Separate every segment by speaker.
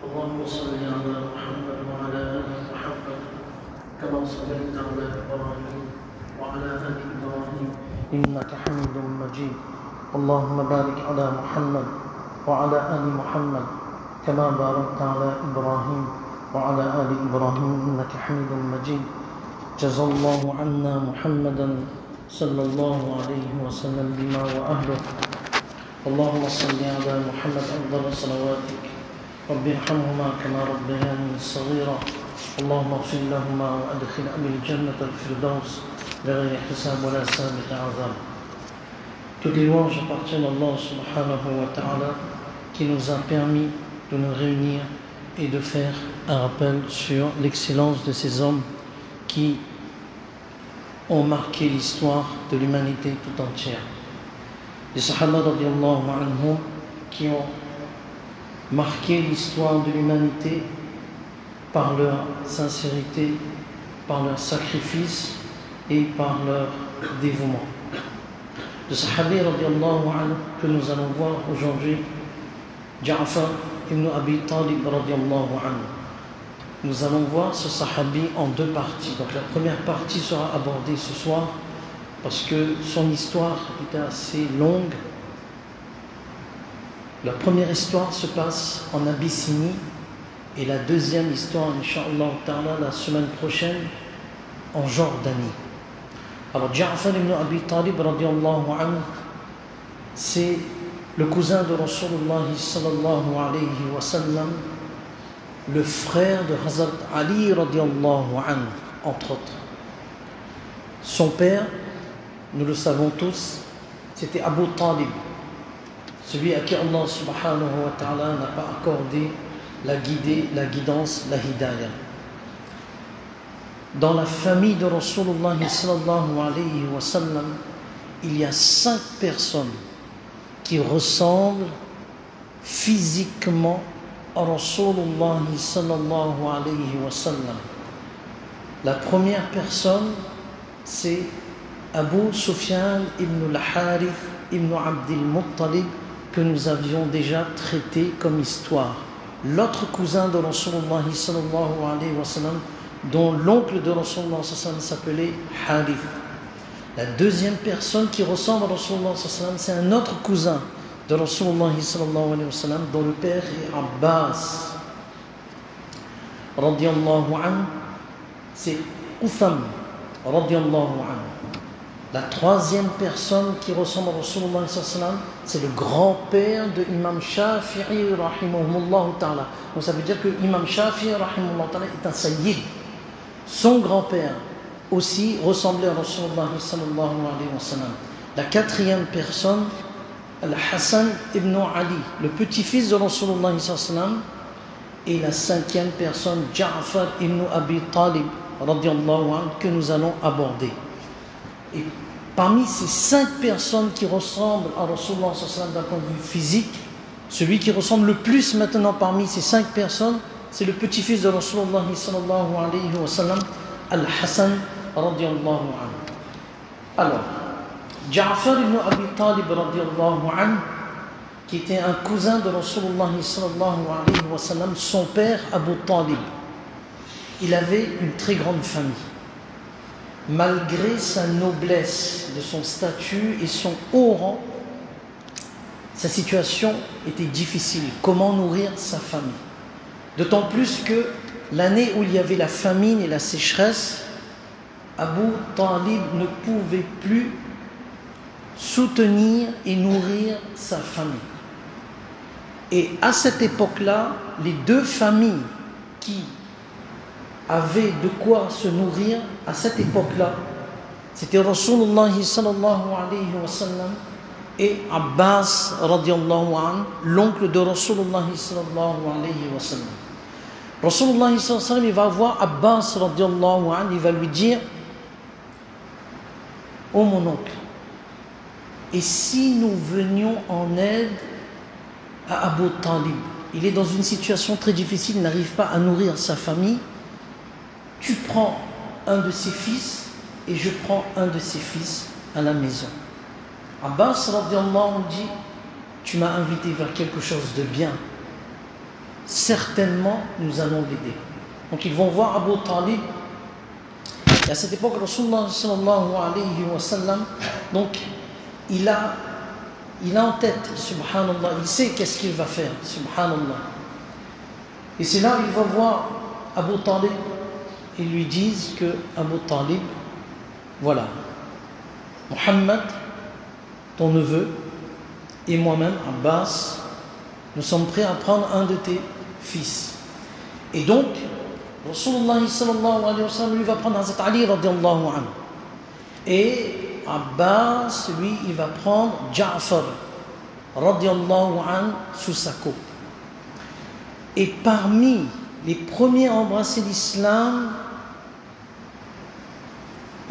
Speaker 1: اللهم صل على محمد وعلى آل محمد كما صليت على إبراهيم وعلى آل إبراهيم إنك حميد مجيد. اللهم بارك على محمد وعلى آل محمد كما باركت على إبراهيم وعلى آل إبراهيم إنك حميد مجيد. جزا الله عنا محمدا صلى الله عليه وسلم بما وأهله. اللهم صل على محمد أفضل صلواتك رب ارحمهما كما ربياني صغيرا. اللهم اغفر لهما وأدخل أبي الجنة الفردوس بغير حساب ولا سابق عذاب. Toutes les louanges appartiennent à Allah subhanahu wa ta'ala qui nous a permis de nous réunir et de faire un rappel sur l'excellence de ces hommes qui ont marqué l'histoire de l'humanité tout entière. Les Sahaba radiallahu anhum qui ont marqué l'histoire de l'humanité par leur sincérité, par leur sacrifice et par leur dévouement. Le Sahabi radiallahu anhu que nous allons voir aujourd'hui, Ja'far ibn Abi Talib radiallahu anhu. Nous allons voir ce Sahabi en deux parties. Donc la première partie sera abordée ce soir parce que son histoire était assez longue. La première histoire se passe en Abyssinie et la deuxième histoire, Inch'Allah ta'ala, la semaine prochaine, en Jordanie. Alors Ja'far ibn Abi Talib radiallahu anhu, c'est le cousin de Rasulullah sallallahu alayhi wa sallam, le frère de Hazrat Ali radiallahu anhu, entre autres. Son père, nous le savons tous, c'était Abu Talib, celui à qui Allah subhanahu wa ta'ala n'a pas accordé la guidance, la hidayah. Dans la famille de Rasulullah sallallahu alayhi wa sallam, il y a 5 personnes qui ressemblent physiquement à Rasulullah sallallahu alayhi wa sallam. La première personne, c'est Abu Sufyan ibn al-Harith ibn Abdil Muttalib, que nous avions déjà traité comme histoire. L'autre cousin de Rasulullah sallallahu alayhi wa sallam, dont l'oncle de Rasulullah sallallahu alayhi wa sallam s'appelait Harith. La deuxième personne qui ressemble à Rasulullah sallallahu alayhi wa sallam, c'est un autre cousin de Rasulullah sallallahu alayhi wa sallam, dont le père est Abbas radiyallahu anhu. C'est Utham radiyallahu anhu. La troisième personne qui ressemble à Rasulullah sallallahu alayhi wa sallam, c'est le grand-père de Imam Shafi'i rahimahullah ta'ala. Donc ça veut dire que Imam Shafi'i rahimahullah ta'ala est un sayyid. Son grand-père aussi ressemblait à Rasulullah sallallahu alayhi wa sallam. La quatrième personne, Al-Hassan ibn Ali, le petit-fils de Rasulullah sallallahu alayhi wa sallam. Et la cinquième personne, Ja'far ibn Abi Talib radiyallahu anhu, que nous allons aborder. Et parmi ces 5 personnes qui ressemblent à Rasulullah sallallahu alayhi wa sallam d'un point de vue physique, celui qui ressemble le plus maintenant parmi ces 5 personnes, c'est le petit-fils de Rasulullah sallallahu alayhi wa sallam, Al-Hassan radiyallahu anhu. Alors, Ja'far ibn Abi Talib radiyallahu anhu, qui était un cousin de Rasulullah sallallahu alayhi wa sallam, son père Abu Talib, il avait une très grande famille. Malgré sa noblesse, de son statut et son haut rang, sa situation était difficile. Comment nourrir sa famille? D'autant plus que l'année où il y avait la famine et la sécheresse, Abu Talib ne pouvait plus soutenir et nourrir sa famille. Et à cette époque-là, les 2 familles qui avaient de quoi se nourrir à cette époque-là, c'était Rasulullah sallallahu alayhi wa sallam et Abbas radiallahu anhu, l'oncle de Rasulullah sallallahu alayhi wa sallam. Rasulullah sallallahu alayhi wa sallam, il va voir Abbas radiallahu anhu, il va lui dire: oh mon oncle, et si nous venions en aide à Abu Talib? Il est dans une situation très difficile, il n'arrive pas à nourrir sa famille. Tu prends un de ses fils et je prends un de ses fils à la maison. Abbas radiallahu anhu dit: tu m'as invité vers quelque chose de bien. certainement nous allons l'aider. Donc ils vont voir Abu Talib. Et à cette époque, Rasulullah sallallahu alayhi wa sallam, donc il a en tête, subhanallah, il sait qu'est-ce qu'il va faire, subhanallah. Et c'est là où il va voir Abu Talib. Ils lui disent que Abu Talib, voilà, Muhammad, ton neveu, et moi-même, Abbas, nous sommes prêts à prendre un de tes fils. Et donc, Rasulullah sallallahu alayhi wa sallam, lui va prendre Hazrat Ali radiallahu anhu. Et Abbas, lui, il va prendre Ja'far radiallahu anhu sous sa coupe. Et parmi les premiers à embrasser l'islam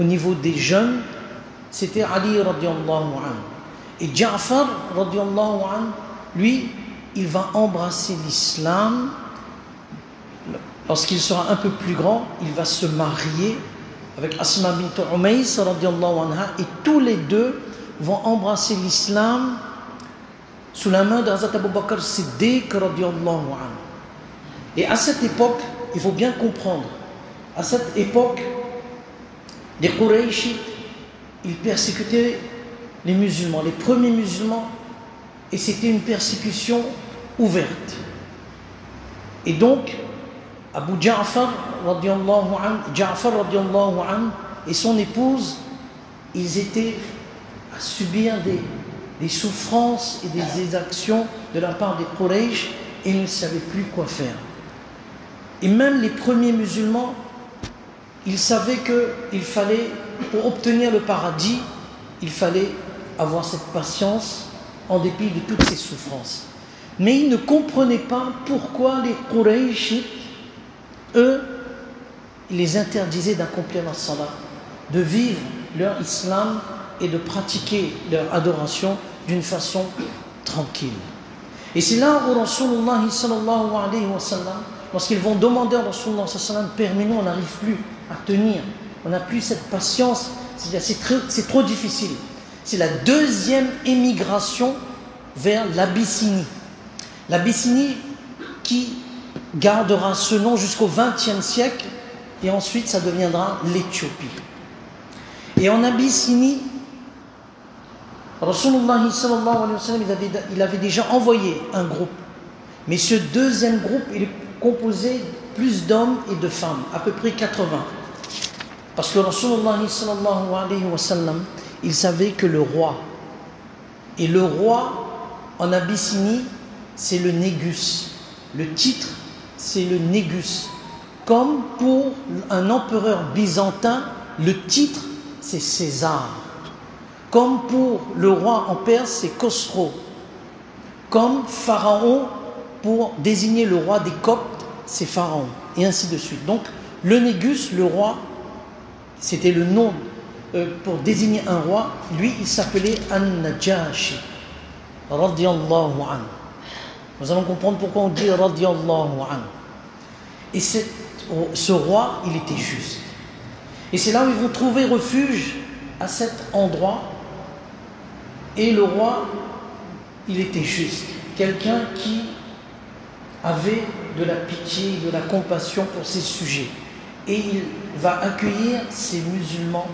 Speaker 1: au niveau des jeunes, c'était Ali radiallahu anhu. Et Ja'far radiallahu anhu, lui, il va embrasser l'islam. Lorsqu'il sera un peu plus grand, il va se marier avec Asma bint Umays radiallahu anha, et tous les deux vont embrasser l'islam sous la main d'Hazrat Abu Bakr Siddiq radiallahu anhu. Et à cette époque, il faut bien comprendre, à cette époque, les Qurayshites, ils persécutaient les musulmans, les premiers musulmans, et c'était une persécution ouverte. Et donc, Abu Ja'far radiallahu anhu et son épouse, ils étaient à subir des souffrances et des exactions de la part des Quraysh, et ils ne savaient plus quoi faire. Et même les premiers musulmans, ils savaient qu'il fallait, pour obtenir le paradis, il fallait avoir cette patience en dépit de toutes ces souffrances. Mais ils ne comprenaient pas pourquoi les Qurayshites, eux, ils les interdisaient d'accomplir leur salat, de vivre leur islam et de pratiquer leur adoration d'une façon tranquille. Et c'est là où Rasulullah sallallahu alayhi wa sallam, lorsqu'ils vont demander à Rasulullah sallallahu alayhi wa sallam, permets-nous, on n'arrive plus à tenir, on n'a plus cette patience, c'est trop difficile. C'est la deuxième émigration vers l'Abyssinie. L'Abyssinie qui gardera ce nom jusqu'au XXe siècle, et ensuite ça deviendra l'Éthiopie. Et en Abyssinie, Rasulullah sallallahu alayhi wa sallam, il avait déjà envoyé un groupe. Mais ce deuxième groupe, il est composé plus d'hommes et de femmes, à peu près 80. Parce que Rasulullah sallallahu alayhi wa sallam, il savait que le roi, et le roi en Abyssinie, c'est le Négus. Le titre, c'est le Négus. Comme pour un empereur byzantin, le titre, c'est César. Comme pour le roi en Perse, c'est Khosro. Comme Pharaon, pour désigner le roi des Coptes, c'est Pharaon. Et ainsi de suite. Donc, le Négus, le roi, c'était le nom pour désigner un roi. Lui, il s'appelait An-Najashi. Radiallahu anhu. Nous allons comprendre pourquoi on dit Radiallahu anhu. Et ce roi, il était juste. Et c'est là où ils vont trouver refuge, à cet endroit. Et le roi, il était juste. Quelqu'un qui avait de la pitié, de la compassion pour ses sujets. Et il va accueillir ces musulmans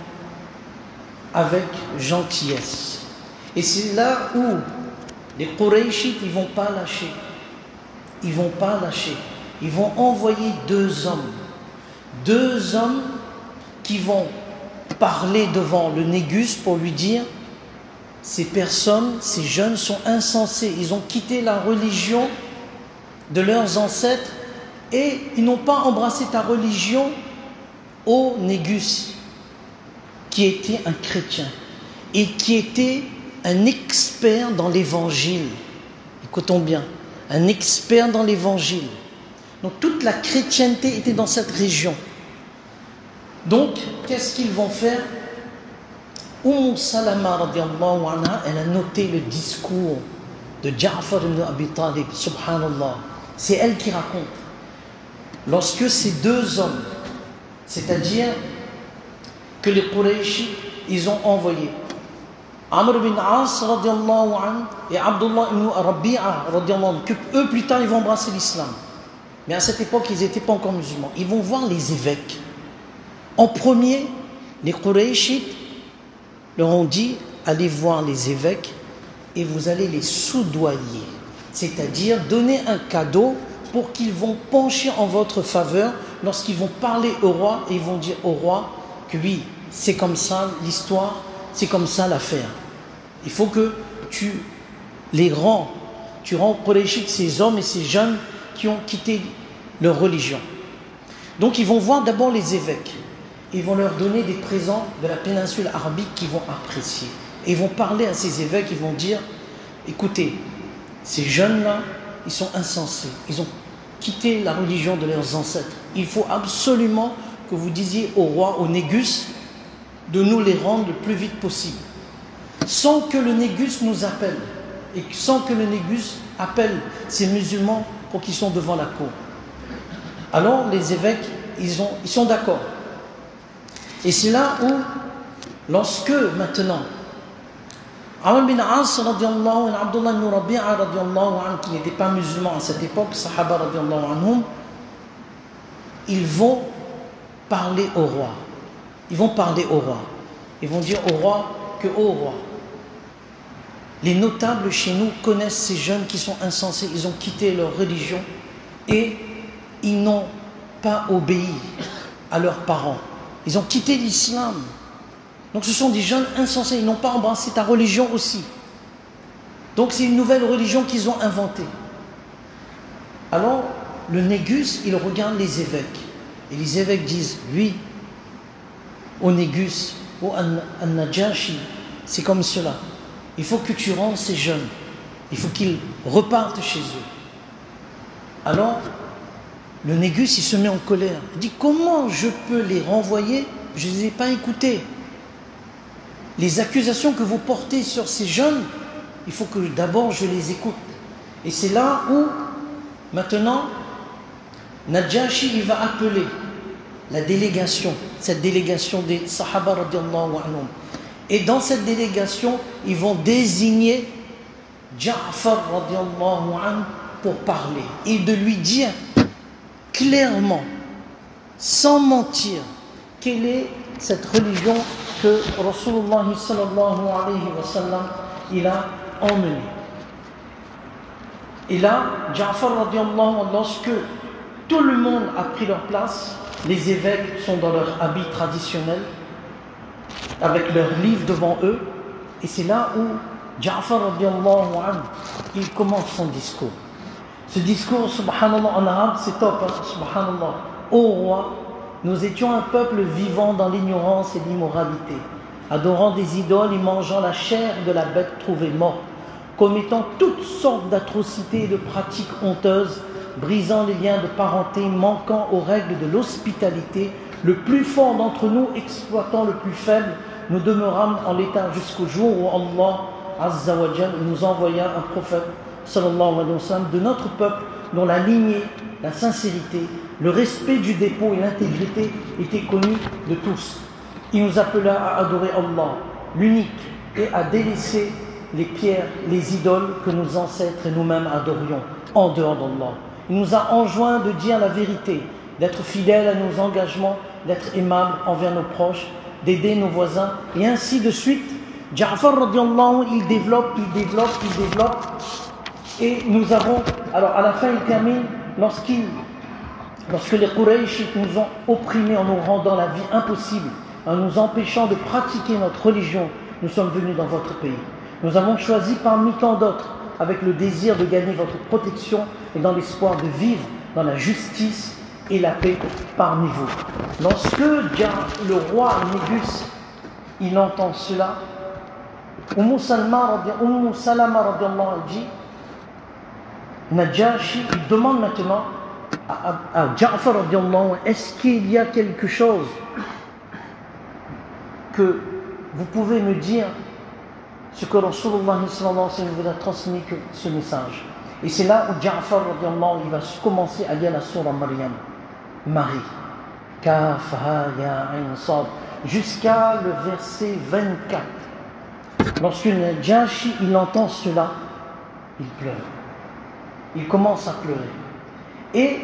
Speaker 1: avec gentillesse. Et c'est là où les Qurayshites, ils ne vont pas lâcher. Ils ne vont pas lâcher. Ils vont envoyer deux hommes. Deux hommes qui vont parler devant le Négus pour lui dire: ces personnes, ces jeunes sont insensés. Ils ont quitté la religion de leurs ancêtres et ils n'ont pas embrassé ta religion, ô Négus, qui était un chrétien et qui était un expert dans l'évangile. Écoutons bien, un expert dans l'évangile. Donc toute la chrétienté était dans cette région. Donc, qu'est-ce qu'ils vont faire? Salama radiallahu anha, elle a noté le discours de Ja'far ibn Abi Talib, subhanallah. C'est elle qui raconte. Lorsque ces deux hommes, c'est-à-dire que les Quraysh, ils ont envoyé Amr bin As radiallahu anhu et Abdullah ibn Rabi'a radiallahu anhu, que eux plus tard ils vont embrasser l'islam. Mais à cette époque, ils n'étaient pas encore musulmans. Ils vont voir les évêques. En premier, les Qurayshites leur ont dit, allez voir les évêques et vous allez les soudoyer. C'est-à-dire donner un cadeau pour qu'ils vont pencher en votre faveur lorsqu'ils vont parler au roi et ils vont dire au roi que oui, c'est comme ça l'histoire, c'est comme ça l'affaire. Il faut que tu rends Qurayshites, ces hommes et ces jeunes qui ont quitté leur religion. Donc ils vont voir d'abord les évêques. Ils vont leur donner des présents de la péninsule arabique qu'ils vont apprécier. Et ils vont parler à ces évêques, ils vont dire, écoutez, ces jeunes-là, ils sont insensés. Ils ont quitté la religion de leurs ancêtres. Il faut absolument que vous disiez au roi, au Négus, de nous les rendre le plus vite possible. Sans que le Négus nous appelle. Et sans que le Négus appelle ces musulmans pour qu'ils soient devant la cour. Alors les évêques, ils sont d'accord. Et c'est là où, lorsque maintenant, Amr bin As radiallahu anhu, Abdullah ibn Rabi'a radiallahu anhu, qui n'était pas musulman à cette époque, Sahaba radiallahu anhum, ils vont parler au roi. Ils vont parler au roi. Ils vont dire au roi que, ô roi, les notables chez nous connaissent ces jeunes qui sont insensés, ils ont quitté leur religion et ils n'ont pas obéi à leurs parents. Ils ont quitté l'islam. Donc ce sont des jeunes insensés, ils n'ont pas embrassé ta religion aussi. Donc c'est une nouvelle religion qu'ils ont inventée. Alors le Négus, il regarde les évêques. Et les évêques disent, oui, au Négus, au An-Najashi, c'est comme cela. Il faut que tu rendes ces jeunes. Il faut qu'ils repartent chez eux. Alors, le Négus, il se met en colère. Il dit, comment je peux les renvoyer? Je ne les ai pas écoutés. Les accusations que vous portez sur ces jeunes, il faut que d'abord je les écoute. Et c'est là où, maintenant, Najashi, il va appeler la délégation, cette délégation des Sahaba radiallahu anhum. Et dans cette délégation, ils vont désigner Ja'far radiallahu anhu pour parler et de lui dire clairement, sans mentir, quelle est cette religion que Rasulullah sallallahu alayhi wa sallam il a emmenée. Et là, Ja'far radiallahu anhu, lorsque tout le monde a pris leur place, les évêques sont dans leur habit traditionnel, avec leurs livres devant eux, et c'est là où Ja'far radiallahu anhu, il commence son discours. Ce discours, subhanallah, en arabe, c'est top, hein, subhanallah. Ô roi, nous étions un peuple vivant dans l'ignorance et l'immoralité, adorant des idoles et mangeant la chair de la bête trouvée morte, commettant toutes sortes d'atrocités et de pratiques honteuses, brisant les liens de parenté, manquant aux règles de l'hospitalité, le plus fort d'entre nous exploitant le plus faible, nous demeurâmes en l'état jusqu'au jour où Allah Azza wa Jal nous envoya un prophète sallallahu alayhi wa sallam de notre peuple dont la lignée, la sincérité, le respect du dépôt et l'intégrité étaient connus de tous. Il nous appela à adorer Allah, l'unique, et à délaisser les pierres, les idoles que nos ancêtres et nous-mêmes adorions en dehors d'Allah. Il nous a enjoint de dire la vérité, d'être fidèles à nos engagements, d'être aimables envers nos proches, d'aider nos voisins, et ainsi de suite. Ja'far radiallahu anhu, il développe, et nous avons, alors à la fin il termine, lorsque les Qurayshites nous ont opprimés en nous rendant la vie impossible, en nous empêchant de pratiquer notre religion, nous sommes venus dans votre pays. Nous avons choisi parmi tant d'autres, avec le désir de gagner votre protection et dans l'espoir de vivre dans la justice et la paix parmi vous. Lorsque le roi Négus, il entend cela, Salama radiallahu anhu dit, Najashi, il demande maintenant à Ja'far radiallahu anhu, est-ce qu'il y a quelque chose que vous pouvez me dire ce que Rasulullah sallallahu alayhi wa sallam vous a transmis que ce message. Et c'est là où Ja'far radiallahu anhu, il va commencer à lire la sourate Maryam, Marie, Kaf, Ha, Ya, Ain, Sad, jusqu'à le verset 24. Lorsque Najashi, il entend cela, il pleure. Il commence à pleurer. Et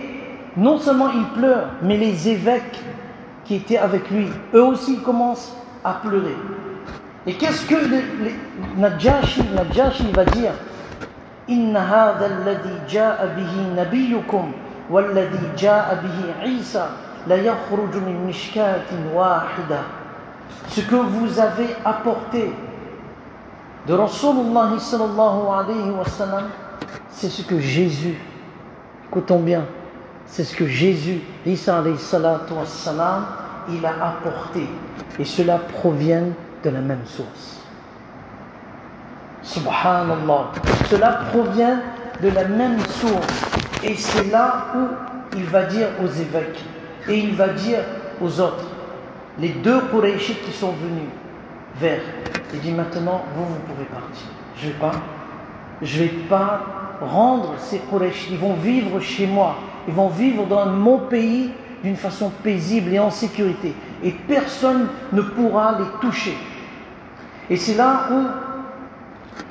Speaker 1: non seulement il pleure, mais les évêques qui étaient avec lui, eux aussi commencent à pleurer. Et qu'est-ce que Najashi va dire? Inna hadha alladhi ja'a bihi nabiyyukum walladhi ja'a bihi Isa la yakhruju min mishkatin wahida. Ce que vous avez apporté de Rasulullah sallallahu alayhi wa sallam, c'est ce que Jésus, écoutons bien, c'est ce que Jésus, Isa alayhi salatu wa salam, il a apporté. Et cela provient de la même source. Subhanallah. Cela provient de la même source. Et c'est là où il va dire aux évêques, et il va dire aux autres, les deux Qurayshites qui sont venus vers, il dit maintenant, vous pouvez partir. Je vais pas rendre ces Qurayshites, ils vont vivre chez moi, ils vont vivre dans mon pays d'une façon paisible et en sécurité. Et personne ne pourra les toucher. Et c'est là où,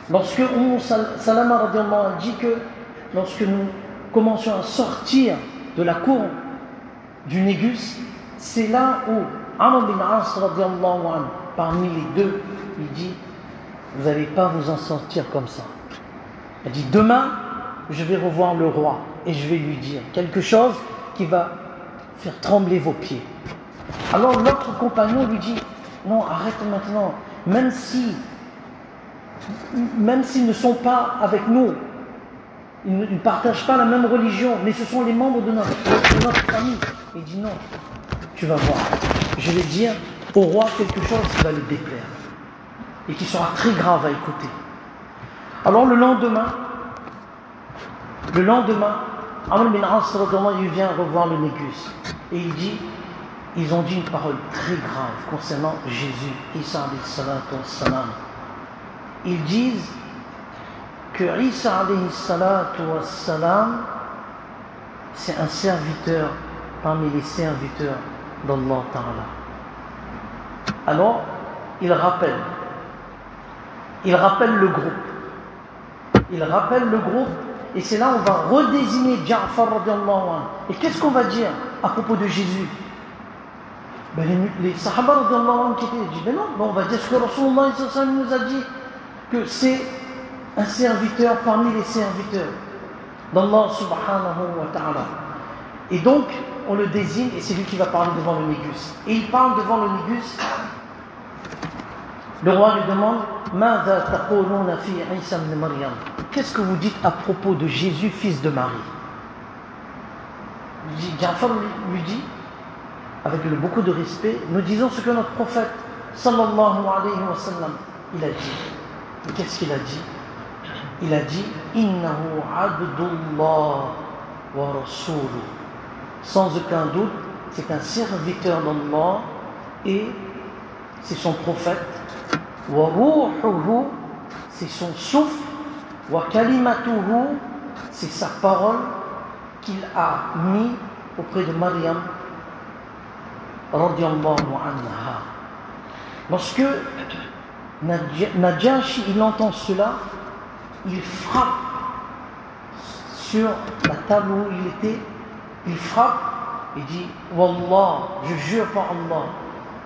Speaker 1: lorsque Salama radiallahu anhu dit que lorsque nous commençons à sortir de la cour du Négus, c'est là où Amr bin As radiallahu anhu, parmi les deux, il dit, vous n'allez pas vous en sortir comme ça. Il dit, demain, je vais revoir le roi et je vais lui dire quelque chose qui va faire trembler vos pieds. Alors l'autre compagnon lui dit, non, arrête maintenant, même s'ils ne sont pas avec nous, ils ne partagent pas la même religion, mais ce sont les membres de notre famille. Il dit non, tu vas voir, je vais dire au roi quelque chose qui va le déplaire et qui sera très grave à écouter. Alors le lendemain, Amr bin As il vient revoir le Négus et il dit, ils ont dit une parole très grave concernant Jésus, Isa alayhi salatu wassalam. Ils disent que Isa alayhi salatu wassalam, c'est un serviteur parmi les serviteurs d'Allah Ta'ala. Alors, il rappelle le groupe, et c'est là où on va redésigner Ja'far radiallahu anhu. Et qu'est-ce qu'on va dire à propos de Jésus? Ben les Sahaba radiallahu anhu qui étaient disent, mais non, on va dire ce que Rasulullah nous a dit, que c'est un serviteur parmi les serviteurs d'Allah subhanahu wa ta'ala. Et donc, on le désigne, et c'est lui qui va parler devant le Négus. Et il parle devant le Négus. Le roi lui demande, Mâdha taquluna fi Isa ibn Maryam? Qu'est-ce que vous dites à propos de Jésus, fils de Marie? Ja'far lui dit, avec beaucoup de respect, nous disons ce que notre prophète sallallahu alayhi wa sallam, il a dit. Et qu'est-ce qu'il a dit? Il a dit, Innahu abdullah wa rasuluh. Sans aucun doute, c'est un serviteur d'Allah et c'est son prophète. Wa ruhuhu, c'est son souffle. Wa kalimatuhu, c'est sa parole qu'il a mis auprès de Maryam radiyallahu anha. Lorsque Najashi il entend cela, il frappe sur la table où il était, il frappe et dit Wallah, je jure par Allah,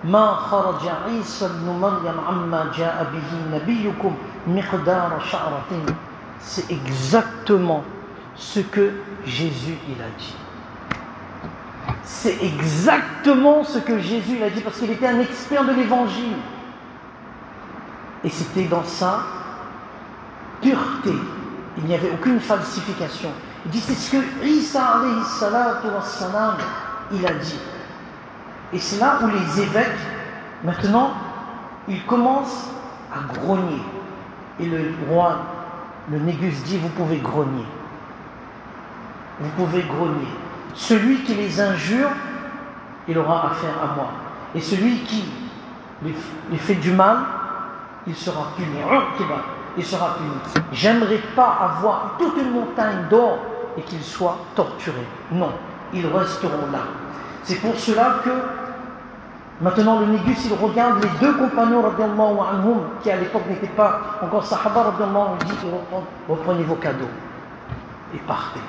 Speaker 1: ma kharaja Isa ibn Maryam amma ja'a bihi nabiyyukum miqdara sha'ratin. C'est exactement ce que Jésus il a dit. C'est exactement ce que Jésus il a dit, parce qu'il était un expert de l'évangile. Et c'était dans sa pureté. Il n'y avait aucune falsification. Il dit, c'est ce que Isa alayhi salatu wassalam, il a dit. Et c'est là où les évêques, maintenant, ils commencent à grogner. Et le roi, le Négus dit, vous pouvez grogner. Vous pouvez grogner. Celui qui les injure, il aura affaire à moi. Et celui qui lui fait du mal, il sera puni. Il sera puni. J'aimerais pas avoir toute une montagne d'or et qu'ils soient torturés. Non, ils resteront là. C'est pour cela que maintenant le Négus, il regarde les deux compagnons radiallahu anhum, qui à l'époque n'étaient pas encore sahaba radiallahu anhum, il dit, reprenez vos cadeaux et partez,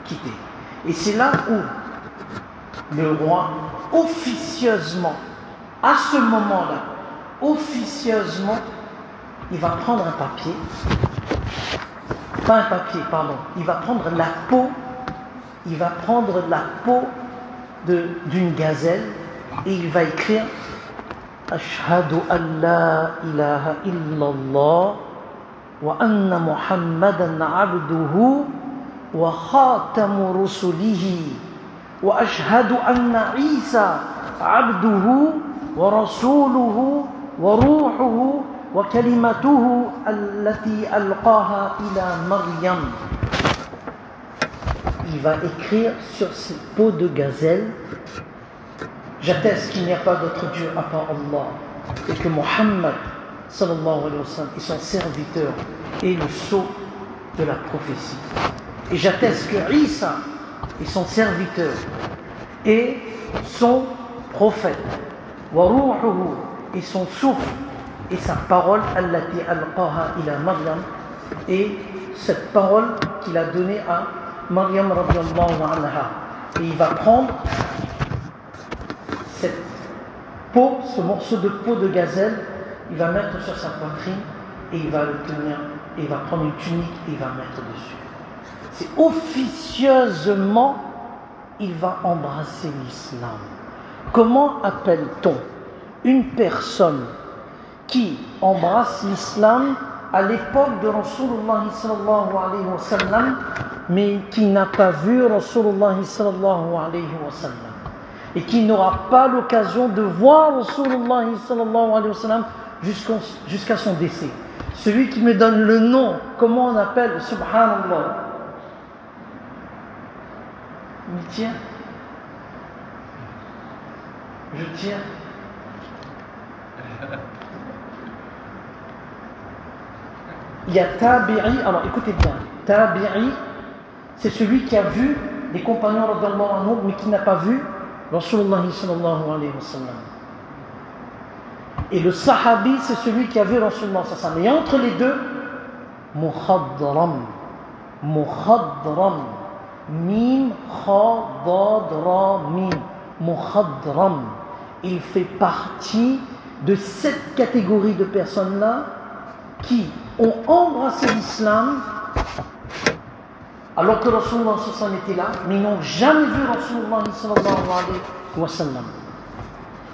Speaker 1: quittez. Et c'est là où le roi, officieusement, à ce moment-là, officieusement, il va prendre un papier, pas un papier, pardon, il va prendre la peau d'une gazelle et il va écrire Ashhadu an la ilaha illallah wa anna Muhammadan abduhu wa khatamu rusulihi wa ashhadu anna Isa abduhu wa rasuluhu wa ruhuhu wa kalimatuhu allati alqaha ila Maryam. Il va écrire sur cette peau de gazelle: j'atteste qu'il n'y a pas d'autre Dieu à part Allah et que Muhammad sallallahu alayhi wa sallam est son serviteur et le sceau de la prophétie. Et j'atteste que Isa est son serviteur et son prophète, wa ruhuhu et son souffle et sa parole, allati alqaha ila Maryam, et cette parole qu'il a donnée à Maryam radiyallahu anha. Et il va prendre cette peau, ce morceau de peau de gazelle, il va mettre sur sa poitrine et il va le tenir, et il va prendre une tunique et il va mettre dessus. C'est officieusement, il va embrasser l'islam. Comment appelle-t-on une personne qui embrasse l'islam à l'époque de Rasulullah sallallahu alayhi wa sallam, mais qui n'a pas vu Rasulullah sallallahu alayhi wa sallam, et qui n'aura pas l'occasion de voir Rasulullah sallallahu alayhi wa sallam jusqu'à son décès? Celui qui me donne le nom, comment on appelle? Subhanallah. Il tient. Je tiens. Il y a Tabi'i, alors écoutez bien, Tabi'i, c'est celui qui a vu les compagnons radiyallahu anhum, mais qui n'a pas vu Rasulullah sallallahu alayhi wa sallam. Et le Sahabi, c'est celui qui a vu Rasulullah sallallahu alayhi wa sallam. Et entre les deux, Mukhadram, Mim, Khadadra, Mim, Mukhadram. Il fait partie de cette catégorie de personnes-là qui ont embrassé l'islam alors que Rasulullah sallallahu alayhi wa sallam était là, mais ils n'ont jamais vu Rasulullah sallallahu alayhi wa sallam.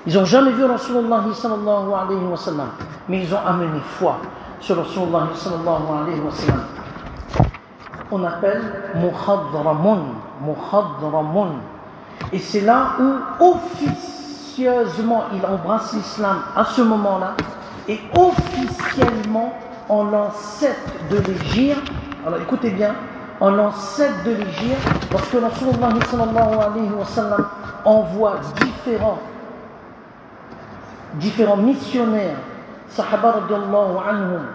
Speaker 1: Ils n'ont jamais vu Rasulullah sallallahu alayhi wa sallam, mais ils ont amené foi sur Rasulullah sallallahu alayhi wa sallam. On appelle Mukhadramun. Et c'est là où officieusement il embrasse l'islam à ce moment-là, et officiellement en l'an 7 de l'Hégire. Alors écoutez bien, en l'an 7 de l'Hégire, lorsque Rasulullah sallallahu alayhi wa sallam envoie différents missionnaires, Sahaba radiyallahu anhum,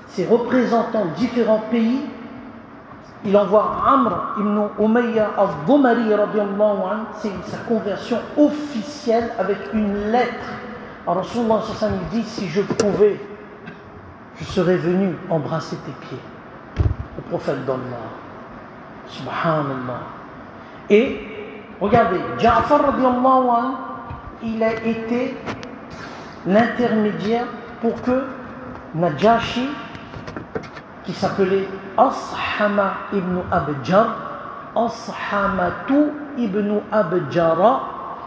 Speaker 1: ses représentants de différents pays, il envoie Amr ibn Umayya al-Dhumari radiyallahu anhu, c'est sa conversion officielle avec une lettre. Alors Rasulullah sallallahu alayhi wa sallam dit: si je pouvais, je serais venu embrasser tes pieds, le prophète d'Allah. Subhanallah. Et regardez, Ja'far radiyallahu anhu, il a été l'intermédiaire pour que Najashi, qui s'appelait Ashama ibn Abjar, Ashamatu ibn Abjara,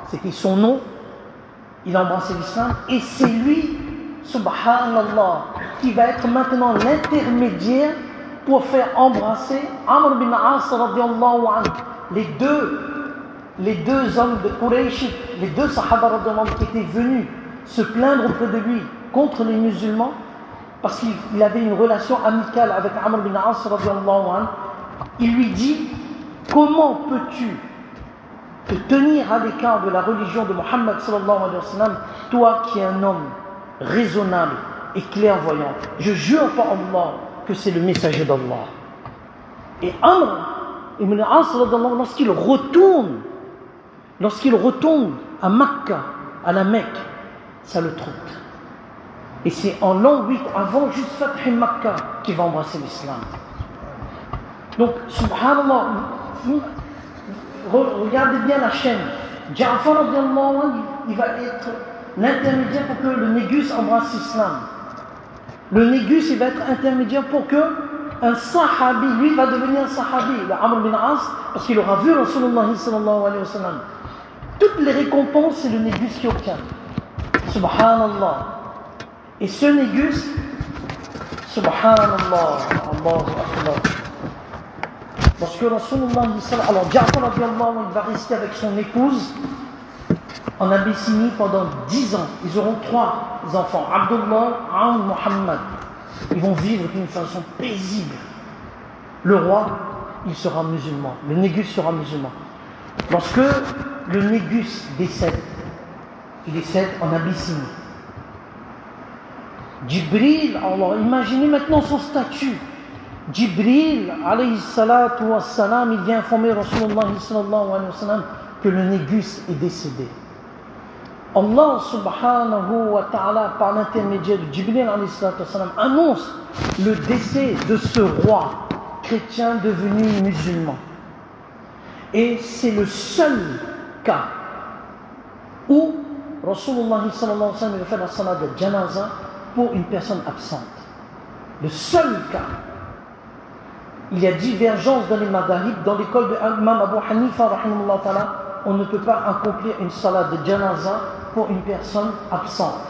Speaker 1: c'était son nom, il a embrassé l'islam, et c'est lui, subhanallah, qui va être maintenant l'intermédiaire pour faire embrasser Amr bin As radiyallahu anhu. Les deux hommes de Quraysh, les deux Sahaba radiyallahu anhu qui étaient venus se plaindre auprès de lui contre les musulmans, parce qu'il avait une relation amicale avec Amr bin As radiyallahu anhu. Il lui dit: comment peux-tu te tenir à l'écart de la religion de Muhammad sallallahu alayhi wa sallam, toi qui es un homme raisonnable et clairvoyant? Je jure par Allah que c'est le messager d'Allah. Et Amr ibn As radiyallahu anhu, lorsqu'il retourne à Makkah, à la Mecque, ça le trotte. Et c'est en l'an 8 avant juste Fath Makkah qu'il va embrasser l'islam. Donc, subhanallah, regardez bien la chaîne. Ja'far radiallahu anhu, il va être l'intermédiaire pour que le Négus embrasse l'islam. Le Négus, il va être intermédiaire pour que un sahabi, lui, va devenir un sahabi, le Amr bin As, parce qu'il aura vu Rasulullah sallallahu alayhi wa sallam. Toutes les récompenses, c'est le Négus qui obtient. Subhanallah. Et ce Négus, Subhanallah, Allahu Akbar. Lorsque Rasulullah, alors Ja'far radiallahu, il va rester avec son épouse en Abyssinie pendant 10 ans. Ils auront 3 enfants, Abdullah, Aoun, Muhammad. Ils vont vivre d'une façon paisible. Le roi, il sera musulman. Le Négus sera musulman. Lorsque le Négus décède, il décède en Abyssinie. Jibril, alors imaginez maintenant son statut. Jibril, alayhi salatu wa salam, il vient informer Rasulullah sallallahu alayhi wa sallam que le Négus est décédé. Allah subhanahu wa ta'ala, par l'intermédiaire de Jibril alayhi salatu wa salam, annonce le décès de ce roi chrétien devenu musulman. Et c'est le seul cas où Rasulullah sallallahu alayhi wa sallam fait la salat de janaza pour une personne absente. Le seul cas. Il y a divergence dans les madhahib. Dans l'école de l'imam Abu Hanifa, rahimahullah ta'ala, on ne peut pas accomplir une salat de janaza pour une personne absente.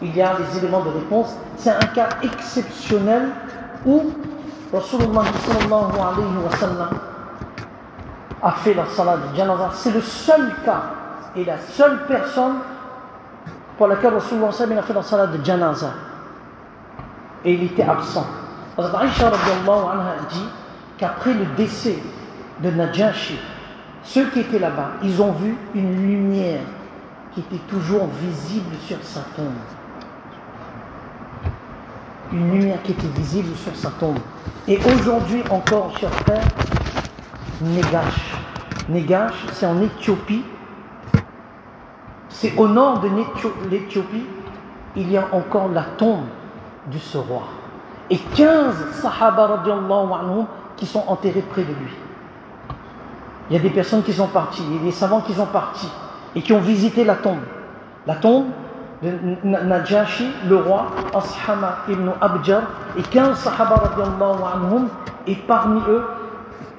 Speaker 1: Il y a les éléments de réponse. C'est un cas exceptionnel où Rasulullah sallallahu alayhi wa sallam a fait la salat de janaza. C'est le seul cas et la seule personne pour laquelle Rasulullah sallallahu alayhi wa sallam a fait la salat de janaza. Et il était absent. Aïcha radiallahu anha dit qu'après le décès de Najashi, ceux qui étaient là-bas, ils ont vu une lumière qui était toujours visible sur sa tombe. Une lumière qui était visible sur sa tombe. Et aujourd'hui encore, chers frères, Negash. Negash, c'est en Éthiopie. C'est au nord de l'Éthiopie. Il y a encore la tombe de ce roi. Et 15 sahaba radiallahu anhum qui sont enterrés près de lui. Il y a des personnes qui sont parties, il y a des savants qui sont partis et qui ont visité la tombe. La tombe de Najashi, le roi, Ashama ibn Abjar, et 15 sahaba radiallahu anhum, et parmi eux,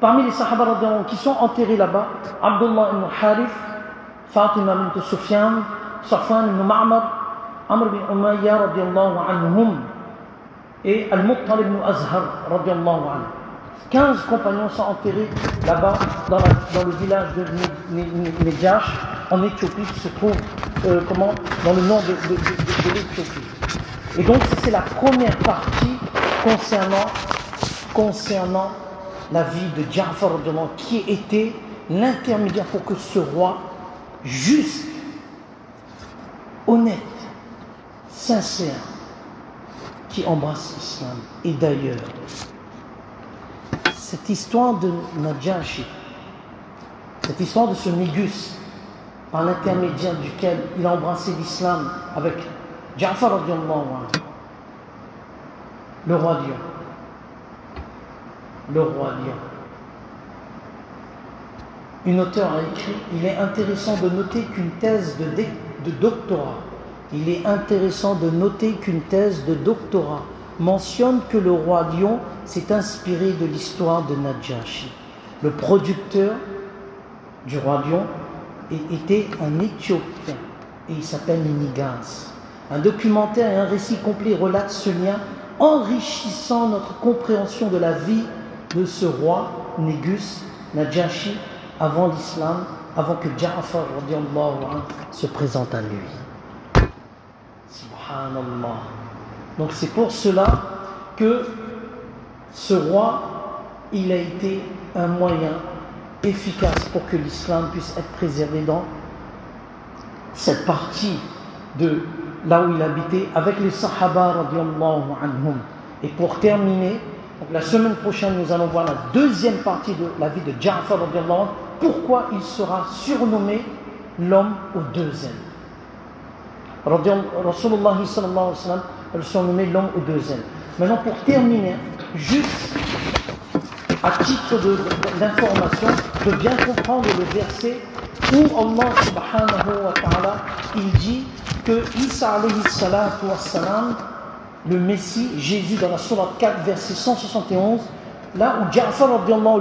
Speaker 1: parmi les sahaba radiallahu anhum qui sont enterrés là-bas, Abdullah ibn Harith, Fatima bint Sufyan, Safwan ibn Ma'mar, Amr ibn Umayya radiallahu anhum, et Al-Muttalib ibn Azhar radiallahu anhu. 15 compagnons sont enterrés là-bas dans le village de Najash en Éthiopie qui se trouve dans le nord de l'Éthiopie. Et donc c'est la première partie concernant la vie de Ja'far radiallahu anhu, qui était l'intermédiaire pour que ce roi juste, honnête, sincère, qui embrasse l'islam. Et d'ailleurs, cette histoire de Najashi, cette histoire de ce Négus, par l'intermédiaire duquel il a embrassé l'islam avec Ja'far radiallahu anhu, le roi lion. Le roi lion. Une auteure a écrit: il est intéressant de noter qu'une thèse de doctorat, il est intéressant de noter qu'une thèse de doctorat mentionne que le roi lion s'est inspiré de l'histoire de Najashi. Le producteur du roi lion était un Éthiopien et il s'appelle Nigas. Un documentaire et un récit complet relatent ce lien, enrichissant notre compréhension de la vie de ce roi Négus, Najashi, avant l'islam, avant que Ja'far radiallahu anhu se présente à lui. Subhanallah. Donc c'est pour cela que ce roi, il a été un moyen efficace pour que l'islam puisse être préservé dans cette partie de là où il habitait avec les sahaba radiallahu anhum. Et pour terminer, donc la semaine prochaine nous allons voir la deuxième partie de la vie de Ja'far radiallahu anhu, pourquoi il sera surnommé l'homme aux deux ailes. Rasulullah sallallahu alayhi wa sallam le surnommé l'homme aux deux ailes. Maintenant pour terminer, juste à titre d'information, de bien comprendre le verset où Allah subhanahu wa ta'ala, il dit que Isa alayhi salatu wa salam, le Messie, Jésus dans la sourate 4, verset 171, là où Ja'far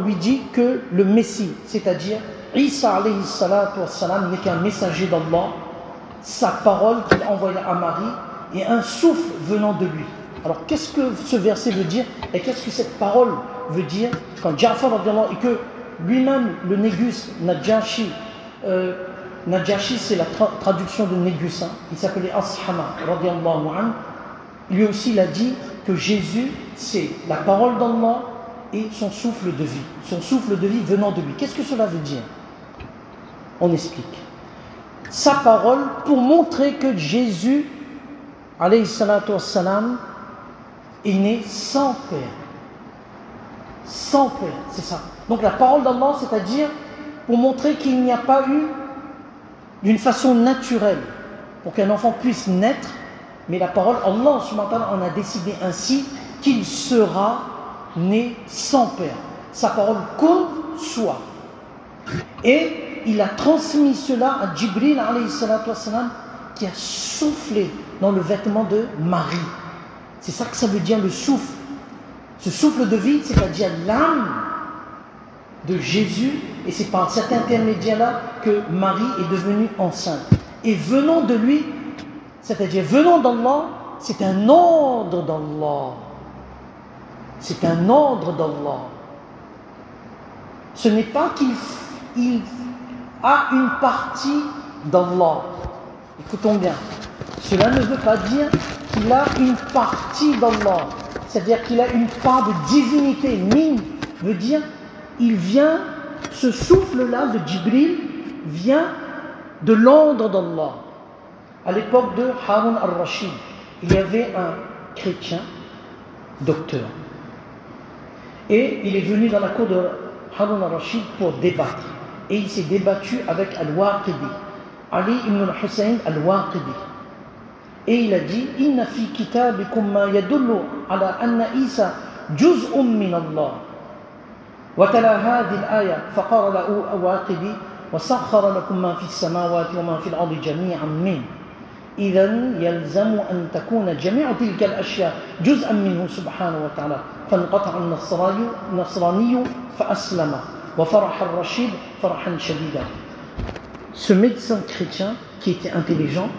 Speaker 1: lui dit que le Messie, c'est-à-dire Isa alayhi salatu wa salam, n'est qu'un messager d'Allah, sa parole qu'il envoya à Marie et un souffle venant de lui. Alors qu'est-ce que ce verset veut dire et qu'est-ce que cette parole veut dire quand Ja'far et que lui-même le Négus, Najashi, Najashi c'est la traduction de Négus, il s'appelait Ashama radiallahu anhu, lui aussi il a dit que Jésus c'est la parole d'Allah et son souffle de vie venant de lui. Qu'est-ce que cela veut dire? On explique. Sa parole pour montrer que Jésus alayhi salatu wassalam est né sans père. Sans père, c'est ça. Donc la parole d'Allah, c'est-à-dire pour montrer qu'il n'y a pas eu d'une façon naturelle pour qu'un enfant puisse naître, mais la parole, Allah subhanahu wa ta'ala en a décidé ainsi qu'il sera né sans père. Sa parole comme soit. Et il a transmis cela à Jibril alayhi salatu wassalam qui a soufflé dans le vêtement de Marie. C'est ça que ça veut dire le souffle. Ce souffle de vie, c'est-à-dire l'âme de Jésus, et c'est par cet intermédiaire-là que Marie est devenue enceinte. Et venant de lui, c'est-à-dire venant d'Allah, c'est un ordre d'Allah. C'est un ordre d'Allah. Ce n'est pas qu'il a une partie d'Allah. Écoutons bien. Cela ne veut pas dire qu'il a une partie d'Allah. C'est-à-dire qu'il a une part de divinité. Min veut dire, il vient, ce souffle-là de Jibril vient de l'ordre d'Allah. À l'époque de Harun al-Rashid, il y avait un chrétien, docteur. Et il est venu dans la cour de Harun al-Rashid pour débattre. Et il s'est débattu avec Al-Waqidi, Ali ibn al-Hussein al-Waqidi. Et il a dit Inna fi kitabikum ma yadullu ala anna Isa juz'un min Allah. Wa tala hadhihi al-aya faqala lahu Waqidi wa sakhkhara lakum ma fi as-samawati wa ma fi al-ardi jami'an min. إذن يلزم أن تكون جميع تلك الأشياء جزءا منه سبحانه وتعالى فانقطع النصراني فأسلم وفرح الرشيد فرحا شديدا. Ce médecin chrétien qui était intelligent,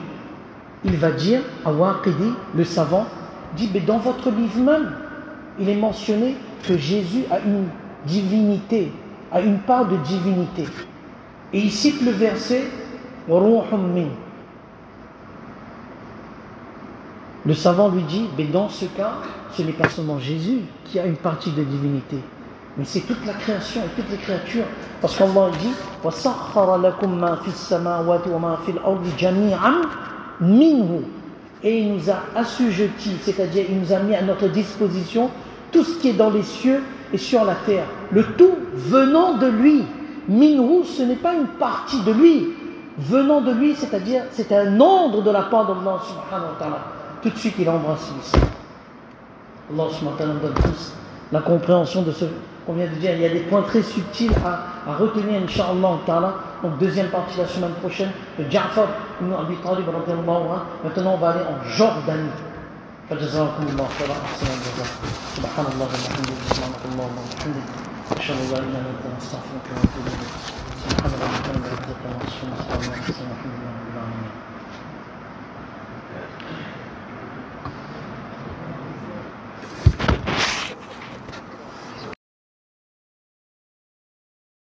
Speaker 1: il va dire à Waqidi, le savant, dit mais dans votre livre même, il est mentionné que Jésus a une divinité, a une part de divinité. Et il cite le verset Ruhum min. Le savant lui dit, mais dans ce cas, ce n'est pas seulement Jésus qui a une partie de divinité, mais c'est toute la création et toutes les créatures. Parce qu'Allah dit, وَسَخَّرَ لَكُمْ مَا فِي السَّمَاوَاتِ وَمَا فِي الْأَرْضِ جَمِيعًا مِنْهُ. Et il nous a assujettis, c'est-à-dire il nous a mis à notre disposition tout ce qui est dans les cieux et sur la terre. Le tout venant de lui. Minhu, ce n'est pas une partie de lui. Venant de lui, c'est-à-dire c'est un ordre de la part d'Allah subhanahu wa ta'ala. Tout de suite, il a embrassé l'islam. Allah subhanahu wa ta'ala nous donne tous la compréhension de ce qu'on vient de dire. Il y a des points très subtils à retenir, Inch'Allah ta'ala. Donc, deuxième partie la semaine prochaine, de Ja'far ibn Abi Talib radiyallahu anhu. Maintenant, on va aller en Jordanie. فجزاكم الله خيرا أحسن الجزاء سبحان الله وبحمده سبحانك اللهم وبحمدك أشهد أن لا إله إلا أنت أستغفرك وأتوب إليك سبحان الله